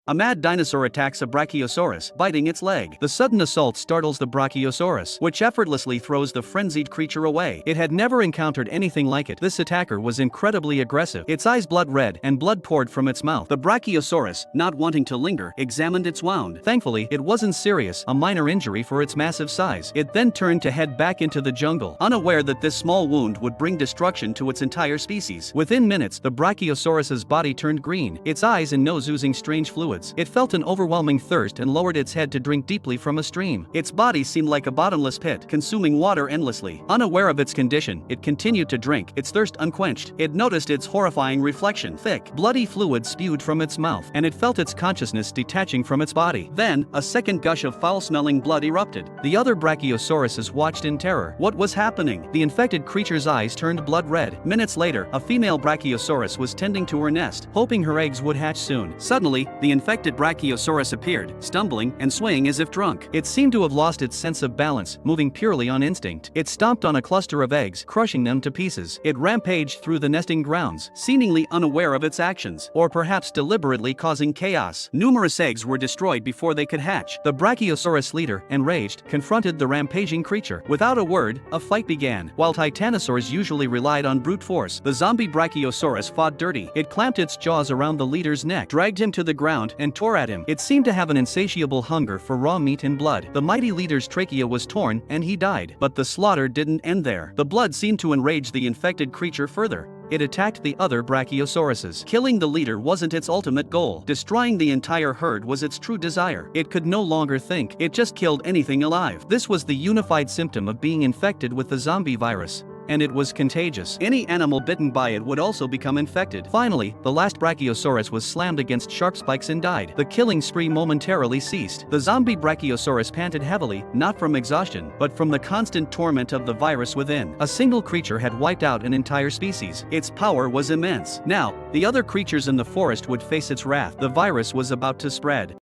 A mad dinosaur attacks a brachiosaurus, biting its leg. The sudden assault startles the brachiosaurus, which effortlessly throws the frenzied creature away. It had never encountered anything like it. This attacker was incredibly aggressive, its eyes blood red, and blood poured from its mouth. The brachiosaurus, not wanting to linger, examined its wound. Thankfully, it wasn't serious, a minor injury for its massive size. It then turned to head back into the jungle, unaware that this small wound would bring destruction to its entire species. Within minutes, the brachiosaurus's body turned green, its eyes and nose oozing strange fluids. It felt an overwhelming thirst and lowered its head to drink deeply from a stream. Its body seemed like a bottomless pit, consuming water endlessly. Unaware of its condition, it continued to drink, its thirst unquenched. It noticed its horrifying reflection. Thick, bloody fluid spewed from its mouth, and it felt its consciousness detaching from its body. Then, a second gush of foul-smelling blood erupted. The other brachiosauruses watched in terror. What was happening? The infected creature's eyes turned blood red. Minutes later, a female brachiosaurus was tending to her nest, hoping her eggs would hatch soon. Suddenly, the infected brachiosaurus appeared, stumbling and swaying as if drunk. It seemed to have lost its sense of balance, moving purely on instinct. It stomped on a cluster of eggs, crushing them to pieces. It rampaged through the nesting grounds, seemingly unaware of its actions, or perhaps deliberately causing chaos. Numerous eggs were destroyed before they could hatch. The brachiosaurus leader, enraged, confronted the rampaging creature. Without a word, a fight began. While titanosaurs usually relied on brute force, the zombie brachiosaurus fought dirty. It clamped its jaws around the leader's neck, dragged him to the ground, and tore at him. It seemed to have an insatiable hunger for raw meat and blood. The mighty leader's trachea was torn, and he died. But the slaughter didn't end there. The blood seemed to enrage the infected creature further. It attacked the other brachiosauruses. Killing the leader wasn't its ultimate goal. Destroying the entire herd was its true desire. It could no longer think. It just killed anything alive. This was the unified symptom of being infected with the zombie virus. And it was contagious. Any animal bitten by it would also become infected. Finally, the last brachiosaurus was slammed against sharp spikes and died. The killing spree momentarily ceased. The zombie brachiosaurus panted heavily, not from exhaustion, but from the constant torment of the virus within. A single creature had wiped out an entire species. Its power was immense. Now, the other creatures in the forest would face its wrath. The virus was about to spread.